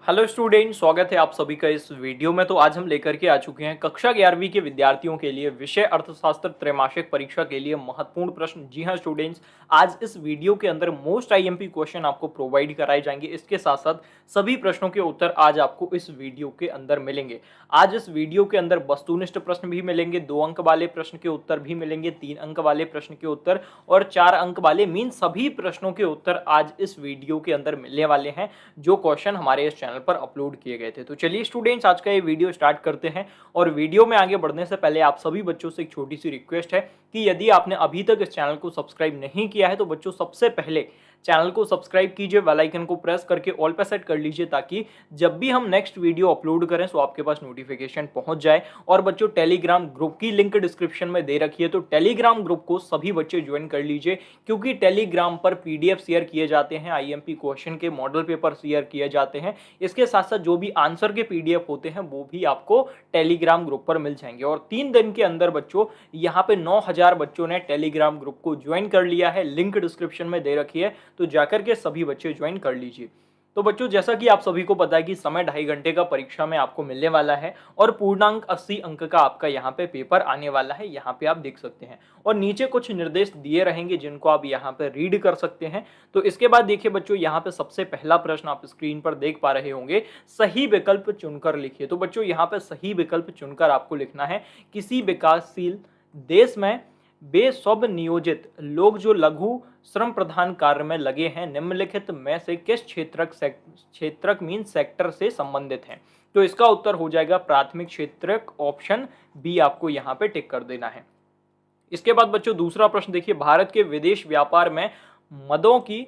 Hello student, स्वागत है आप सभी का इस वीडियो में। तो आज हम लेकर के आ चुके हैं कक्षा 11वीं के विद्यार्थियों के लिए विषय अर्थशास्त्र त्रैमासिक परीक्षा के लिए महत्वपूर्ण प्रश्न। जी हाँ स्टूडेंट्स, आज इस वीडियो के अंदर मोस्ट आईएमपी क्वेश्चन आपको प्रोवाइड कराए जाएंगे। इसके साथ साथ सभी प्रश्नों के उत्तर आज आपको इस वीडियो के अंदर मिलेंगे। आज इस वीडियो के अंदर वस्तुनिष्ठ प्रश्न भी मिलेंगे, 2 अंक वाले प्रश्न के उत्तर भी मिलेंगे, 3 अंक वाले प्रश्न के उत्तर और 4 अंक वाले मीन सभी प्रश्नों के उत्तर आज इस वीडियो के अंदर मिलने वाले हैं, जो क्वेश्चन हमारे इस चैनल पर अपलोड किए गए थे। तो चलिए स्टूडेंट्स, आज का ये वीडियो स्टार्ट करते हैं। और वीडियो में आगे बढ़ने से पहले आप सभी बच्चों से एक छोटी सी रिक्वेस्ट है कि यदि आपने अभी तक इस चैनल को सब्सक्राइब नहीं किया है तो बच्चों सबसे पहले चैनल को सब्सक्राइब कीजिए, बेल आइकन को प्रेस करके ऑल पे सेट कर लीजिए ताकि जब भी हम नेक्स्ट वीडियो अपलोड करें तो आपके पास नोटिफिकेशन पहुंच जाए। और बच्चों, टेलीग्राम ग्रुप की लिंक डिस्क्रिप्शन में दे रखी है, तो टेलीग्राम ग्रुप को सभी बच्चे ज्वाइन कर लीजिए, क्योंकि टेलीग्राम पर पीडीएफ शेयर किए जाते हैं, आईएमपी क्वेश्चन के मॉडल पेपर शेयर किए जाते हैं। इसके साथ साथ जो भी आंसर के पीडीएफ होते हैं वो भी आपको टेलीग्राम ग्रुप पर मिल जाएंगे। और 3 दिन के अंदर बच्चों यहाँ पे 9000 बच्चों ने टेलीग्राम ग्रुप को ज्वाइन कर लिया है। लिंक डिस्क्रिप्शन में दे रखी है, तो जाकर के सभी बच्चे ज्वाइन कर लीजिए। तो बच्चों, जैसा कि आप सभी को पता है कि समय 2.5 घंटे का परीक्षा में आपको मिलने वाला है और पूर्णांक 80 अंक का आपका यहाँ पे पेपर आने वाला है। यहाँ पे आप देख सकते हैं और नीचे कुछ निर्देश दिए रहेंगे जिनको आप यहाँ पे रीड कर सकते हैं। तो इसके बाद देखिए बच्चों, यहाँ पे सबसे पहला प्रश्न आप स्क्रीन पर देख पा रहे होंगे, सही विकल्प चुनकर लिखिए। तो बच्चों, यहाँ पे सही विकल्प चुनकर आपको लिखना है। किसी विकासशील देश में बेस्व नियोजित लोग जो लघु श्रम प्रधान कार्य में लगे हैं, निम्नलिखित में से किस क्षेत्रक मीन सेक्टर से संबंधित हैं? तो इसका उत्तर हो जाएगा प्राथमिक क्षेत्रक, ऑप्शन बी आपको यहाँ पे टिक कर देना है। इसके बाद बच्चों दूसरा प्रश्न देखिए, भारत के विदेश व्यापार में मदों की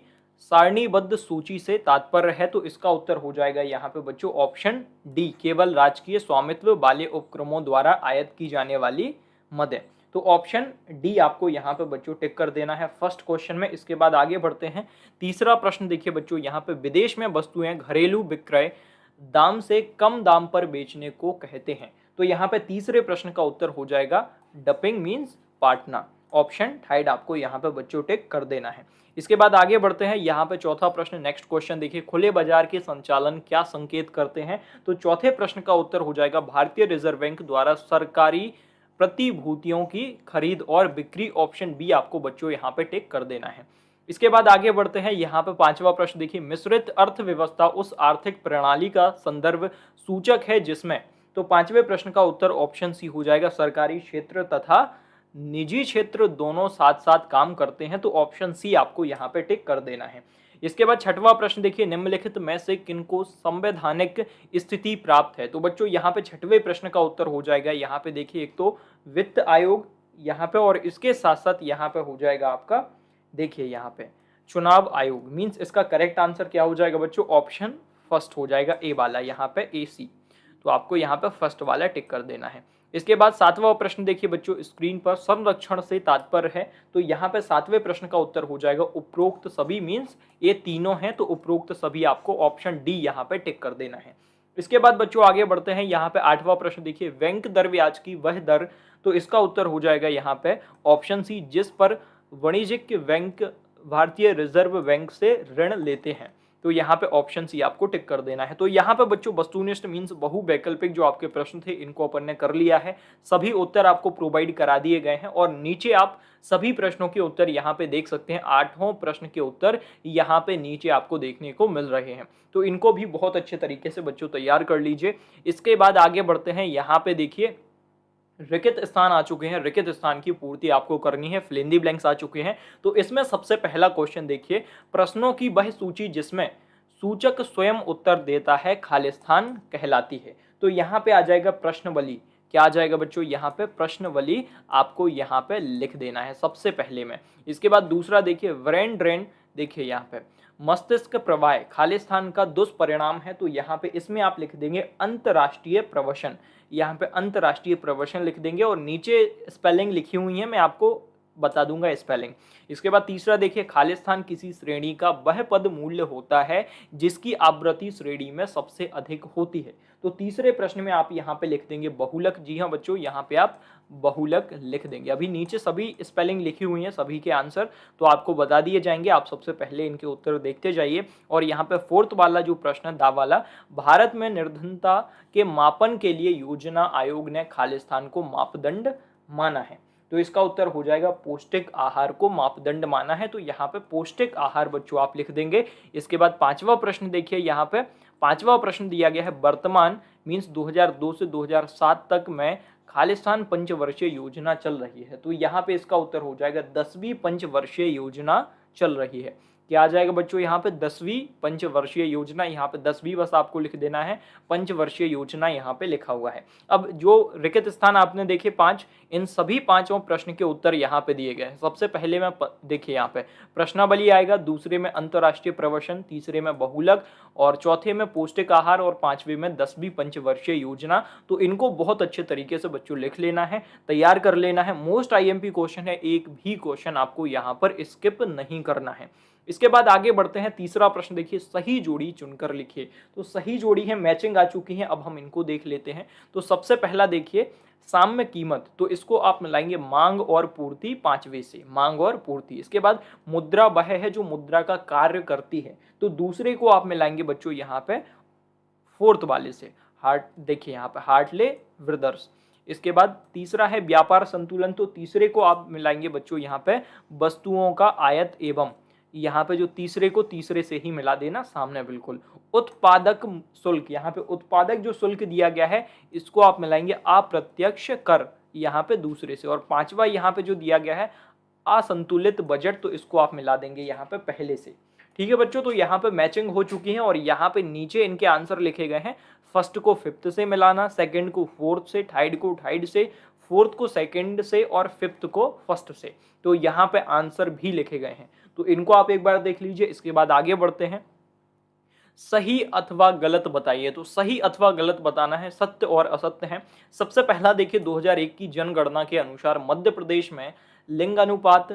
सारणीबद्ध सूची से तात्पर्य है? तो इसका उत्तर हो जाएगा यहाँ पे बच्चों ऑप्शन डी, केवल राजकीय स्वामित्व वाले उपक्रमों द्वारा आयात की जाने वाली मदें। तो ऑप्शन डी आपको यहाँ पे बच्चों टिक कर देना है फर्स्ट क्वेश्चन में। इसके बाद आगे बढ़ते हैं। तीसरा प्रश्न देखिए बच्चों, यहाँ पे विदेश में वस्तुएं घरेलू विक्रय दाम से कम दाम पर बेचने को कहते हैं। तो यहाँ पे तीसरे प्रश्न का उत्तर हो जाएगा डंपिंग मीन्स पार्टना। ऑप्शन थर्ड आपको यहाँ पे बच्चों टिक कर देना है। इसके बाद आगे बढ़ते हैं। यहाँ पे चौथा प्रश्न, नेक्स्ट क्वेश्चन देखिए, खुले बाजार के संचालन क्या संकेत करते हैं? तो चौथे प्रश्न का उत्तर हो जाएगा भारतीय रिजर्व बैंक द्वारा सरकारी प्रतिभूतियों की खरीद और बिक्री। ऑप्शन बी आपको बच्चों यहाँ पे टिक कर देना है। इसके बाद आगे बढ़ते हैं। यहाँ पे पांचवा प्रश्न देखिए, मिश्रित अर्थव्यवस्था उस आर्थिक प्रणाली का संदर्भ सूचक है जिसमें, तो पांचवें प्रश्न का उत्तर ऑप्शन सी हो जाएगा सरकारी क्षेत्र तथा निजी क्षेत्र दोनों साथ साथ काम करते हैं। तो ऑप्शन सी आपको यहाँ पे टिक कर देना है। इसके बाद छठवां प्रश्न देखिए, निम्नलिखित में से किनको संवैधानिक स्थिति प्राप्त है? तो बच्चों यहाँ पे छठवें प्रश्न का उत्तर हो जाएगा, यहाँ पे देखिए एक तो वित्त आयोग यहाँ पे, और इसके साथ साथ यहाँ पे हो जाएगा आपका देखिए यहाँ पे चुनाव आयोग। मींस इसका करेक्ट आंसर क्या हो जाएगा बच्चों? ऑप्शन फर्स्ट हो जाएगा, ए वाला यहाँ पे ए सी। तो आपको यहाँ पे फर्स्ट वाला टिक कर देना है। इसके बाद सातवां प्रश्न देखिए बच्चों, स्क्रीन पर संरक्षण से तात्पर्य है? तो यहाँ पे सातवें प्रश्न का उत्तर हो जाएगा उपरोक्त सभी। मींस ये तीनों हैं, तो उपरोक्त सभी आपको ऑप्शन डी यहाँ पे टिक कर देना है। इसके बाद बच्चों आगे बढ़ते हैं। यहाँ पे आठवां प्रश्न देखिए, बैंक दर ब्याज की वह दर, तो इसका उत्तर हो जाएगा यहाँ पे ऑप्शन सी, जिस पर वाणिज्यिक बैंक भारतीय रिजर्व बैंक से ऋण लेते हैं। तो यहाँ पे ऑप्शन सी आपको टिक कर देना है। तो यहाँ पे बच्चों वस्तुनिष्ठ मींस बहुवैकल्पिक जो आपके प्रश्न थे इनको अपन ने कर लिया है। सभी उत्तर आपको प्रोवाइड करा दिए गए हैं और नीचे आप सभी प्रश्नों के उत्तर यहाँ पे देख सकते हैं। 8वां प्रश्न के उत्तर यहाँ पे नीचे आपको देखने को मिल रहे हैं, तो इनको भी बहुत अच्छे तरीके से बच्चों तैयार कर लीजिए। इसके बाद आगे बढ़ते हैं। यहाँ पे देखिए रिक्त स्थान आ चुके हैं, रिक्त स्थान की पूर्ति आपको करनी है, फिल इन द ब्लैंक्स आ चुके हैं। तो इसमें सबसे पहला क्वेश्चन देखिए, प्रश्नों की वह सूची जिसमें सूचक स्वयं उत्तर देता है खालिस्तान कहलाती है? तो यहाँ पे आ जाएगा प्रश्नवली। क्या आ जाएगा बच्चों? यहाँ पे प्रश्नवली आपको यहाँ पे लिख देना है सबसे पहले में। इसके बाद दूसरा देखिए, ब्रेन ड्रेन, देखिए यहाँ पे मस्तिष्क प्रवाह खालिस्तान का दुष्परिणाम है, तो यहाँ पे इसमें आप लिख देंगे अंतर्राष्ट्रीय प्रवसन। यहाँ पे अंतर्राष्ट्रीय प्रवसन लिख देंगे और नीचे स्पेलिंग लिखी हुई है, मैं आपको बता दूंगा स्पेलिंग। इसके बाद तीसरा देखिए, खालिस्तान किसी श्रेणी का वह पद मूल्य होता है जिसकी आवृत्ति श्रेणी में सबसे अधिक होती है। तो तीसरे प्रश्न में आप यहाँ पे लिख देंगे बहुलक। जी हाँ बच्चों, यहाँ पे आप बहुलक लिख देंगे। अभी नीचे सभी स्पेलिंग लिखी हुई हैं, सभी के आंसर तो आपको बता दिए जाएंगे। आप सबसे पहले इनके उत्तर देखते जाइए। और यहाँ पे फोर्थ वाला जो प्रश्न है, दा वाला, भारत में निर्धनता के मापन के लिए योजना आयोग ने खालिस्तान को मापदंड माना है। तो इसका उत्तर हो जाएगा पौष्टिक आहार को मापदंड माना है। तो यहाँ पे पौष्टिक आहार बच्चों आप लिख देंगे। इसके बाद पांचवा प्रश्न देखिए, यहाँ पे पांचवा प्रश्न दिया गया है, वर्तमान मीन्स 2002 से 2007 तक में खालिस्तान पंचवर्षीय योजना चल रही है। तो यहाँ पे इसका उत्तर हो जाएगा 10वीं पंचवर्षीय योजना चल रही है। क्या आ जाएगा बच्चों यहाँ पे 10वीं पंचवर्षीय योजना, यहाँ पे 10वीं बस आपको लिख देना है, पंचवर्षीय योजना यहाँ पे लिखा हुआ है। अब जो रिक्त स्थान आपने देखे 5, इन सभी पांचों प्रश्न के उत्तर यहाँ पे दिए गए हैं। सबसे पहले में देखिए यहाँ पे प्रश्नावली आएगा, दूसरे में अंतर्राष्ट्रीय प्रवचन, तीसरे में बहुलक, और चौथे में पौष्टिक आहार, और पांचवे में 10वीं पंचवर्षीय योजना। तो इनको बहुत अच्छे तरीके से बच्चों लिख लेना है, तैयार कर लेना है। मोस्ट आईएमपी क्वेश्चन है, एक भी क्वेश्चन आपको यहाँ पर स्किप नहीं करना है। इसके बाद आगे बढ़ते हैं। तीसरा प्रश्न देखिए, सही जोड़ी चुनकर लिखिए। तो सही जोड़ी है, मैचिंग आ चुकी है, अब हम इनको देख लेते हैं। तो सबसे पहला देखिए, साम्य कीमत, तो इसको आप मिलाएंगे मांग और पूर्ति, पांचवे से मांग और पूर्ति। इसके बाद मुद्रा वह है जो मुद्रा का कार्य करती है, तो दूसरे को आप मिलाएंगे बच्चों यहाँ पे फोर्थ वाले से, हार्ट, देखिए यहाँ पे हार्टले ब्रदर्स। इसके बाद तीसरा है व्यापार संतुलन, तो तीसरे को आप मिलाएंगे बच्चों यहाँ पे वस्तुओं का आयत एवं, यहाँ पे जो तीसरे को तीसरे से ही मिला देना सामने बिल्कुल। उत्पादक शुल्क, यहाँ पे उत्पादक जो शुल्क दिया गया है इसको आप मिलाएंगे अप्रत्यक्ष कर, यहाँ पे दूसरे से। और पांचवा यहाँ पे जो दिया गया है असंतुलित बजट, तो इसको आप मिला देंगे यहाँ पे पहले से। ठीक है बच्चों, तो यहाँ पे मैचिंग हो चुकी है। और यहाँ पे नीचे इनके आंसर लिखे गए हैं, फर्स्ट को फिफ्थ से मिलाना, सेकंड को फोर्थ से, थर्ड को थर्ड से, फोर्थ को सेकंड से, और फिफ्थ को फर्स्ट से। तो यहाँ पे आंसर भी लिखे गए हैं, तो इनको आप एक बार देख लीजिए। इसके बाद आगे बढ़ते हैं, सही अथवा गलत बताइए। तो सही अथवा गलत बताना है, सत्य और असत्य है। सबसे पहला देखिए, 2001 की जनगणना के अनुसार मध्य प्रदेश में लिंग अनुपात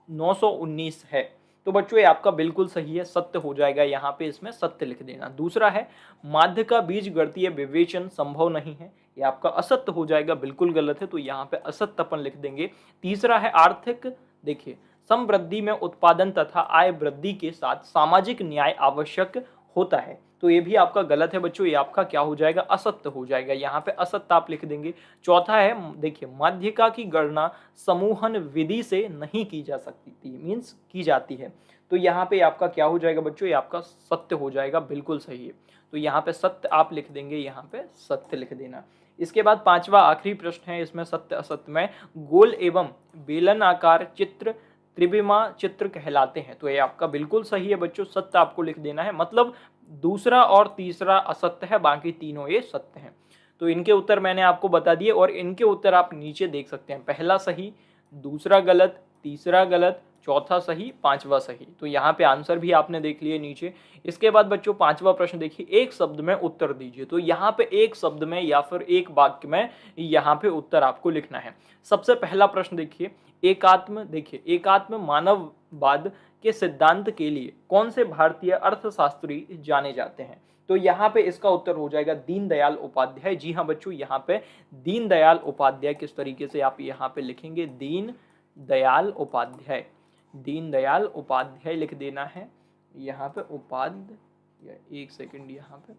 919 है। तो बच्चों ये आपका बिल्कुल सही है, सत्य हो जाएगा, यहाँ पे इसमें सत्य लिख देना। दूसरा है माध्य का बीज गणितीय विवेचन संभव नहीं है, ये आपका असत्य हो जाएगा, बिल्कुल गलत है, तो यहाँ पे असत्य अपन लिख देंगे। तीसरा है आर्थिक, देखिए समृद्धि में उत्पादन तथा आय वृद्धि के साथ सामाजिक न्याय आवश्यक होता है, तो ये भी आपका गलत है बच्चों, ये आपका क्या हो जाएगा, असत्य हो जाएगा, यहाँ पे असत्य आप लिख देंगे। चौथा है देखिए, माध्यिका की गणना समूहन विधि से नहीं की जा सकती थी, मीन्स की जाती है, तो यहाँ पे आपका क्या हो जाएगा बच्चों, ये आपका सत्य हो जाएगा, बिल्कुल सही है। तो यहाँ पे सत्य आप लिख देंगे, यहाँ पे सत्य लिख देना। इसके बाद पांचवा आखिरी प्रश्न है, इसमें सत्य असत्य में गोल एवं बेलन आकार चित्र त्रिविमा चित्र कहलाते हैं, तो ये आपका बिल्कुल सही है बच्चों, सत्य आपको लिख देना है। मतलब दूसरा और तीसरा असत्य है, बाकी तीनों ये सत्य हैं। तो इनके उत्तर मैंने आपको बता दिए, और इनके उत्तर आप नीचे देख सकते हैं, पहला सही, दूसरा गलत, तीसरा गलत, चौथा सही, पांचवा सही। तो यहाँ पे आंसर भी आपने देख लिए नीचे। इसके बाद बच्चों पांचवा प्रश्न देखिए, एक शब्द में उत्तर दीजिए। तो यहाँ पे एक शब्द में या फिर एक वाक्य में यहाँ पे उत्तर आपको लिखना है। सबसे पहला प्रश्न देखिए, एकात्म, देखिए एकात्म मानववाद के सिद्धांत के लिए कौन से भारतीय अर्थशास्त्री जाने जाते हैं। तो यहाँ पे इसका उत्तर हो जाएगा दीनदयाल उपाध्याय। जी हाँ बच्चों, यहाँ पे दीनदयाल उपाध्याय, किस तरीके से आप यहाँ पे लिखेंगे, दीनदयाल उपाध्याय, दीनदयाल उपाध्याय लिख देना है यहाँ पे, उपाध्याय, एक सेकंड, यहाँ पे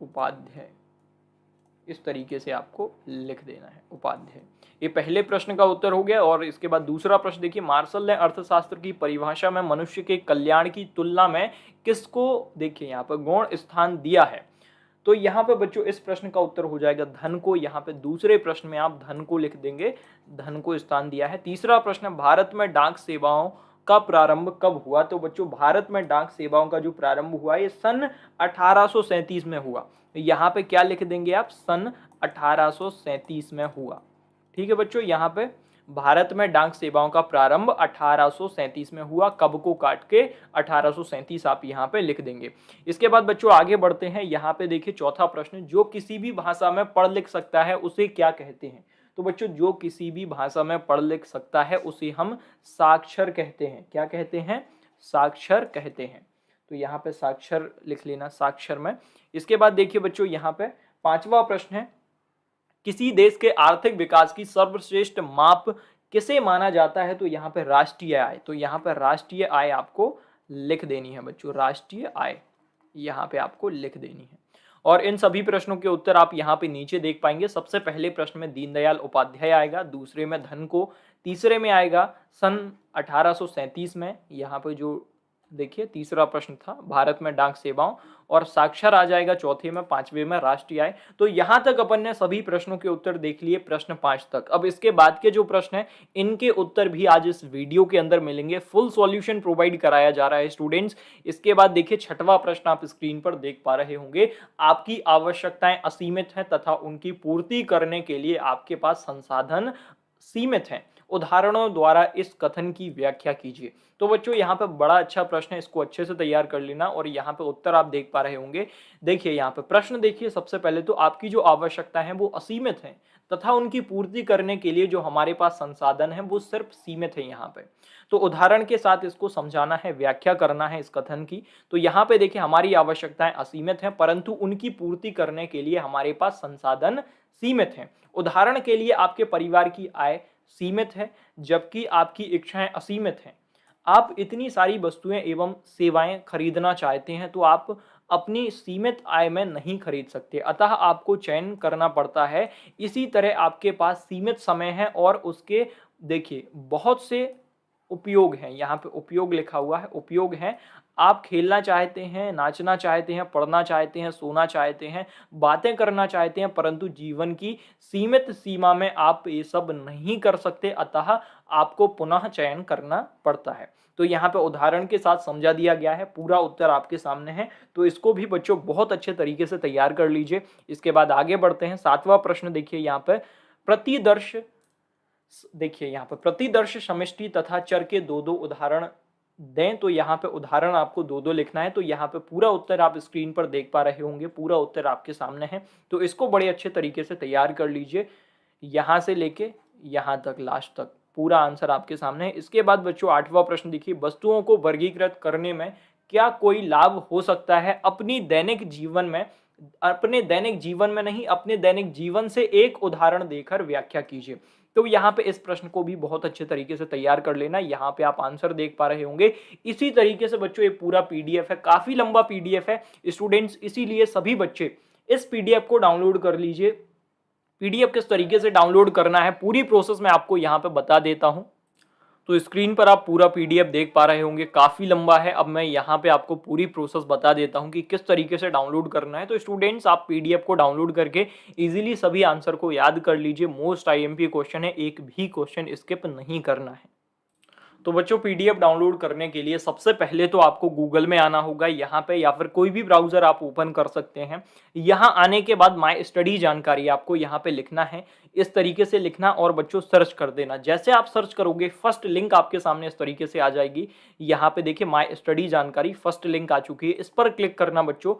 उपाध्याय, इस तरीके से आपको लिख देना है उपाध्याय। ये पहले प्रश्न का उत्तर हो गया। और इसके बाद दूसरा प्रश्न देखिए, मार्शल ने अर्थशास्त्र की परिभाषा में मनुष्य के कल्याण की तुलना में किसको, देखिए यहाँ पर गौण स्थान दिया है। तो यहाँ पे बच्चों इस प्रश्न का उत्तर हो जाएगा धन को, यहाँ पे दूसरे प्रश्न में आप धन को लिख देंगे, धन को स्थान दिया है। तीसरा प्रश्न, भारत में डाक सेवाओं का प्रारंभ कब हुआ। तो बच्चों भारत में डाक सेवाओं का जो प्रारंभ हुआ ये सन 1837 में हुआ। यहाँ पे क्या लिख देंगे आप, सन 1837 में हुआ। ठीक है बच्चों, यहाँ पे भारत में डाक सेवाओं का प्रारंभ 1837 में हुआ, कब को काट के 1837 आप यहाँ पे लिख देंगे। इसके बाद बच्चों आगे बढ़ते हैं। यहाँ पे देखिए चौथा प्रश्न, जो किसी भी भाषा में पढ़ लिख सकता है उसे क्या कहते हैं। तो बच्चों जो किसी भी भाषा में पढ़ लिख सकता है उसे हम साक्षर कहते हैं। क्या कहते हैं? साक्षर कहते हैं। तो यहाँ पे साक्षर लिख लेना, साक्षर में। इसके बाद देखिए बच्चों यहाँ पे 5वां प्रश्न है, किसी देश के आर्थिक विकास की सर्वश्रेष्ठ माप किसे माना जाता है? तो यहाँ पे राष्ट्रीय आय। तो यहाँ पे राष्ट्रीय आय आपको लिख देनी है बच्चों, राष्ट्रीय आय यहाँ पे आपको लिख देनी है। और इन सभी प्रश्नों के उत्तर आप यहाँ पे नीचे देख पाएंगे। सबसे पहले प्रश्न में दीनदयाल उपाध्याय आएगा, दूसरे में धन को, तीसरे में आएगा सन 1837 में, यहाँ पे जो देखिए तीसरा प्रश्न था भारत में डाक सेवाओं, और साक्षर आ जाएगा चौथे में, पांचवे में राष्ट्रीय आय। तो यहां तक अपन ने सभी प्रश्नों के उत्तर देख लिए, प्रश्न 5 तक। अब इसके बाद के जो प्रश्न हैं इनके उत्तर भी आज इस वीडियो के अंदर मिलेंगे, फुल सॉल्यूशन प्रोवाइड कराया जा रहा है स्टूडेंट्स। इसके बाद देखिए 6वां प्रश्न आप स्क्रीन पर देख पा रहे होंगे, आपकी आवश्यकताएं असीमित हैं तथा उनकी पूर्ति करने के लिए आपके पास संसाधन सीमित हैं, उदाहरणों द्वारा इस कथन की व्याख्या कीजिए। तो बच्चों यहाँ पे बड़ा अच्छा प्रश्न है, इसको अच्छे से तैयार कर लेना। और यहाँ पे उत्तर आप देख पा रहे होंगे। देखिए यहाँ पे प्रश्न देखिए, सबसे पहले तो आपकी जो आवश्यकता है वो असीमित है तथा उनकी पूर्ति करने के लिए जो हमारे पास संसाधन है वो सिर्फ सीमित है यहाँ पे। तो उदाहरण के साथ इसको समझाना है, व्याख्या करना है इस कथन की। तो यहाँ पे देखिए हमारी आवश्यकताएं असीमित हैं परंतु उनकी पूर्ति करने के लिए हमारे पास संसाधन सीमित हैं। उदाहरण के लिए आपके परिवार की आय सीमित है जबकि आपकी इच्छाएं असीमित हैं। आप इतनी सारी वस्तुएं एवं सेवाएं खरीदना चाहते हैं तो आप अपनी सीमित आय में नहीं खरीद सकते, अतः आपको चयन करना पड़ता है। इसी तरह आपके पास सीमित समय है और उसके देखिए बहुत से उपयोग हैं, यहाँ पे उपयोग लिखा हुआ है, उपयोग है। आप खेलना चाहते हैं, नाचना चाहते हैं, पढ़ना चाहते हैं, सोना चाहते हैं, बातें करना चाहते हैं, परंतु जीवन की सीमित सीमा में आप ये सब नहीं कर सकते, अतः आपको पुनः चयन करना पड़ता है। तो यहाँ पे उदाहरण के साथ समझा दिया गया है, पूरा उत्तर आपके सामने है। तो इसको भी बच्चों बहुत अच्छे तरीके से तैयार कर लीजिए। इसके बाद आगे बढ़ते हैं। 7वां प्रश्न देखिए यहाँ पे, प्रतिदर्श देखिए यहाँ पे प्रतिदर्श समष्टि तथा चर के दो उदाहरण दें। तो यहाँ पे उदाहरण आपको दो लिखना है। तो यहाँ पे पूरा उत्तर आप स्क्रीन पर देख पा रहे होंगे, पूरा उत्तर आपके सामने है। तो इसको बड़े अच्छे तरीके से तैयार कर लीजिए, यहाँ से लेके यहाँ तक, लास्ट तक पूरा आंसर आपके सामने है। इसके बाद बच्चों 8वां प्रश्न देखिए, वस्तुओं को वर्गीकृत करने में क्या कोई लाभ हो सकता है? अपने दैनिक जीवन में नहीं, अपने दैनिक जीवन से एक उदाहरण देकर व्याख्या कीजिए। तो यहाँ पे इस प्रश्न को भी बहुत अच्छे तरीके से तैयार कर लेना। यहाँ पे आप आंसर देख पा रहे होंगे। इसी तरीके से बच्चों ये पूरा पीडीएफ है, काफी लंबा पीडीएफ है स्टूडेंट्स, इसीलिए सभी बच्चे इस पीडीएफ को डाउनलोड कर लीजिए। पीडीएफ किस तरीके से डाउनलोड करना है पूरी प्रोसेस मैं आपको यहाँ पे बता देता हूँ। तो स्क्रीन पर आप पूरा पीडीएफ देख पा रहे होंगे, काफ़ी लंबा है। अब मैं यहाँ पे आपको पूरी प्रोसेस बता देता हूँ कि किस तरीके से डाउनलोड करना है। तो स्टूडेंट्स आप पीडीएफ को डाउनलोड करके इजीली सभी आंसर को याद कर लीजिए। मोस्ट आईएमपी क्वेश्चन है, एक भी क्वेश्चन स्किप नहीं करना है। तो बच्चों पीडीएफ डाउनलोड करने के लिए सबसे पहले तो आपको गूगल में आना होगा यहाँ पे, या फिर कोई भी ब्राउजर आप ओपन कर सकते हैं। यहाँ आने के बाद माय स्टडी जानकारी आपको यहाँ पे लिखना है, इस तरीके से लिखना और बच्चों सर्च कर देना। जैसे आप सर्च करोगे फर्स्ट लिंक आपके सामने इस तरीके से आ जाएगी। यहाँ पे देखिए माय स्टडी जानकारी फर्स्ट लिंक आ चुकी है, इस पर क्लिक करना बच्चों।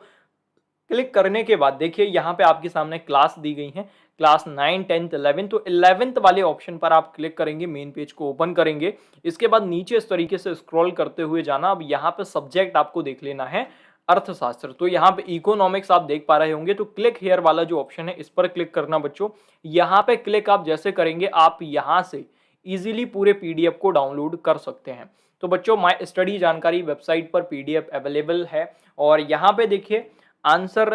क्लिक करने के बाद देखिए यहाँ पे आपके सामने क्लास दी गई है, क्लास 9, 10th, 11। तो 11th वाले ऑप्शन पर आप क्लिक करेंगे, मेन पेज को ओपन करेंगे। इसके बाद नीचे इस तरीके से स्क्रॉल करते हुए जाना। अब यहाँ पे सब्जेक्ट आपको देख लेना है अर्थशास्त्र। तो यहाँ पे इकोनॉमिक्स आप देख पा रहे होंगे। तो क्लिक हेयर वाला जो ऑप्शन है इस पर क्लिक करना बच्चों। यहाँ पे क्लिक आप जैसे करेंगे आप यहाँ से इजीली पूरे पीडीएफ को डाउनलोड कर सकते हैं। तो बच्चों माय स्टडी जानकारी वेबसाइट पर पीडीएफ अवेलेबल है और यहाँ पे देखिए आंसर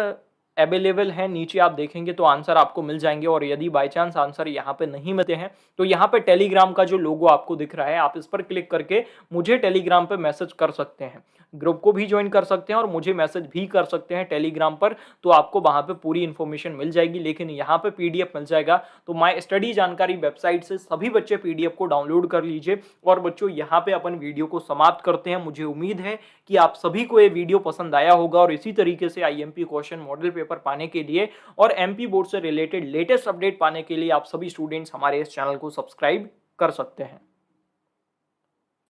अवेलेबल है। नीचे आप देखेंगे तो आंसर आपको मिल जाएंगे और यदि बाय चांस आंसर यहाँ पे नहीं मिलते हैं तो यहाँ पे टेलीग्राम का जो लोगो आपको दिख रहा है आप इस पर क्लिक करके मुझे टेलीग्राम पे मैसेज कर सकते हैं। ग्रुप को भी ज्वाइन कर सकते हैं और मुझे मैसेज भी कर सकते हैं टेलीग्राम पर, तो आपको वहां पे पूरी इन्फॉर्मेशन मिल जाएगी। लेकिन यहाँ पे पीडीएफ मिल जाएगा। तो माय स्टडी जानकारी वेबसाइट से सभी बच्चे पीडीएफ को डाउनलोड कर लीजिए। और बच्चों यहाँ पे अपन वीडियो को समाप्त करते हैं। मुझे उम्मीद है कि आप सभी को ये वीडियो पसंद आया होगा और इसी तरीके से आईएमपी क्वेश्चन मॉडल पेपर पाने के लिए और एमपी बोर्ड से रिलेटेड लेटेस्ट अपडेट पाने के लिए आप सभी स्टूडेंट्स हमारे इस चैनल को सब्सक्राइब कर सकते हैं।